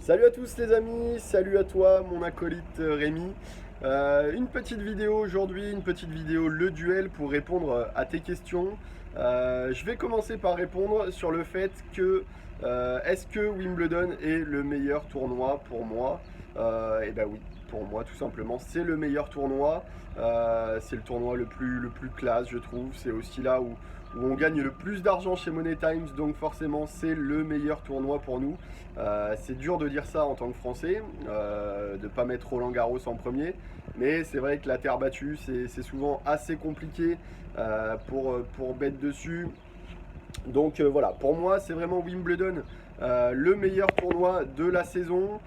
Salut à tous les amis, salut à toi mon acolyte Rémi. Une petite vidéo aujourd'hui, une petite vidéo le duel pour répondre à tes questions. Je vais commencer par répondre sur le fait que est-ce que Wimbledon est le meilleur tournoi pour moi? Et ben oui, pour moi tout simplement c'est le meilleur tournoi. C'est le tournoi le plus classe je trouve. C'est aussi là où on gagne le plus d'argent chez Money Times, donc forcément c'est le meilleur tournoi pour nous. C'est dur de dire ça en tant que Français, de ne pas mettre Roland Garros en premier, mais c'est vrai que la terre battue c'est souvent assez compliqué pour bet dessus. Donc voilà, pour moi c'est vraiment Wimbledon le meilleur tournoi de la saison.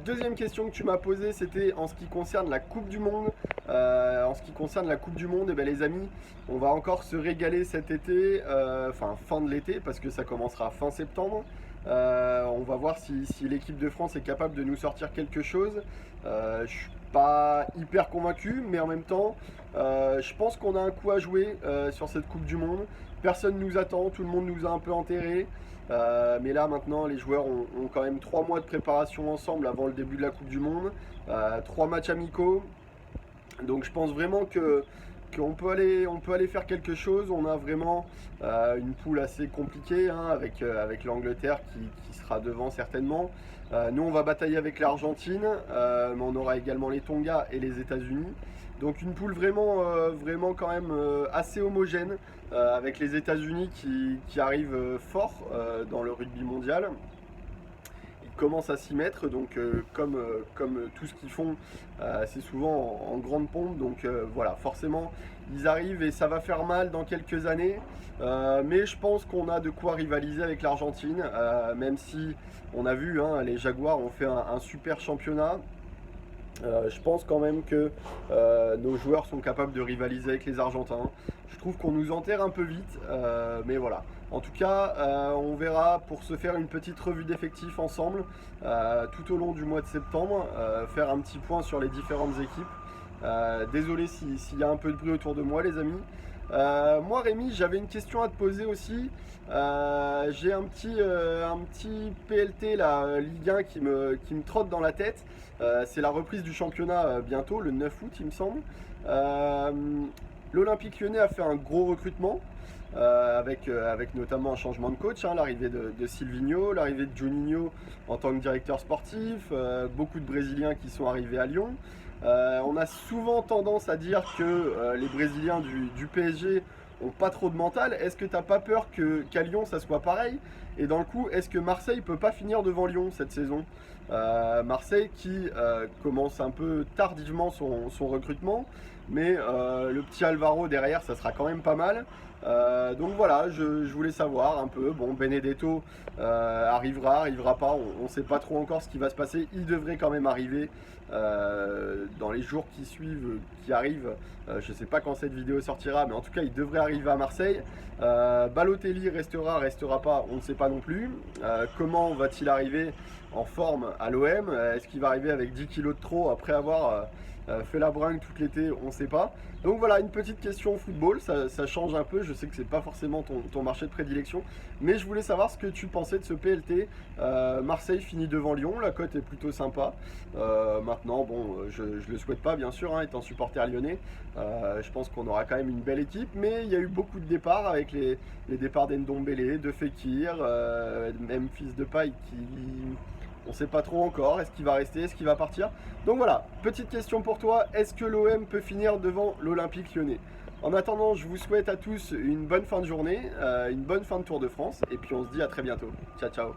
Deuxième question que tu m'as posée, c'était en ce qui concerne la Coupe du Monde. En ce qui concerne la Coupe du Monde, et ben les amis, on va encore se régaler cet été, enfin fin de l'été, parce que ça commencera fin septembre. On va voir si l'équipe de France est capable de nous sortir quelque chose. Je suis pas hyper convaincu, mais en même temps, je pense qu'on a un coup à jouer sur cette Coupe du Monde. Personne nous attend, tout le monde nous a un peu enterrés. Mais là maintenant les joueurs ont quand même 3 mois de préparation ensemble avant le début de la Coupe du Monde, 3 matchs amicaux, donc je pense vraiment qu'on peut aller faire quelque chose. On a vraiment une poule assez compliquée hein, avec l'Angleterre qui sera devant certainement. Nous on va batailler avec l'Argentine, mais on aura également les Tonga et les États-Unis. Donc une poule vraiment quand même assez homogène, avec les États-Unis qui arrivent fort dans le rugby mondial. Ils commencent à s'y mettre, donc comme tout ce qu'ils font, c'est souvent en grande pompe. Donc voilà, forcément ils arrivent et ça va faire mal dans quelques années. Mais je pense qu'on a de quoi rivaliser avec l'Argentine, même si on a vu, hein, les Jaguars ont fait un super championnat. Je pense quand même que nos joueurs sont capables de rivaliser avec les Argentins. Je trouve qu'on nous enterre un peu vite, mais voilà. En tout cas, on verra pour se faire une petite revue d'effectifs ensemble tout au long du mois de septembre, faire un petit point sur les différentes équipes. Désolé s'il y a un peu de bruit autour de moi les amis. Moi Rémi, j'avais une question à te poser aussi. J'ai un petit PLT là, Ligue 1 qui me trotte dans la tête. C'est la reprise du championnat bientôt, le 9 août il me semble. L'Olympique Lyonnais a fait un gros recrutement, avec notamment un changement de coach, hein, l'arrivée de Silvinho, l'arrivée de Juninho en tant que directeur sportif, beaucoup de Brésiliens qui sont arrivés à Lyon. On a souvent tendance à dire que les Brésiliens du PSG ont pas trop de mental. Est-ce que t'as pas peur qu'à Lyon ça soit pareil? Et dans le coup, est-ce que Marseille peut pas finir devant Lyon cette saison? Marseille qui commence un peu tardivement son recrutement, mais le petit Alvaro derrière, ça sera quand même pas mal. Donc voilà, je voulais savoir un peu. Bon, Benedetto arrivera pas, on ne sait pas trop encore ce qui va se passer. Il devrait quand même arriver dans les jours qui suivent, qui arrivent. Je ne sais pas quand cette vidéo sortira, mais en tout cas, il devrait arriver à Marseille. Balotelli restera pas, on ne sait pas non plus. Comment va-t-il arriver en forme à l'OM? Est-ce qu'il va arriver avec 10 kilos de trop après avoir fait la bringue tout l'été? On ne sait pas. Donc voilà, une petite question football, ça change un peu. Je sais que c'est pas forcément ton marché de prédilection, mais je voulais savoir ce que tu pensais de ce PLT. Marseille finit devant Lyon, la cote est plutôt sympa. Maintenant, bon, je le souhaite pas bien sûr, hein, étant supporter lyonnais. Je pense qu'on aura quand même une belle équipe, mais il y a eu beaucoup de départs avec les départs d'Ndombele, de Fekir, même Fils de Paille qui... On ne sait pas trop encore, est-ce qu'il va rester, est-ce qu'il va partir? Donc voilà, petite question pour toi, est-ce que l'OM peut finir devant l'Olympique Lyonnais? En attendant, je vous souhaite à tous une bonne fin de journée, une bonne fin de Tour de France, et puis on se dit à très bientôt. Ciao ciao.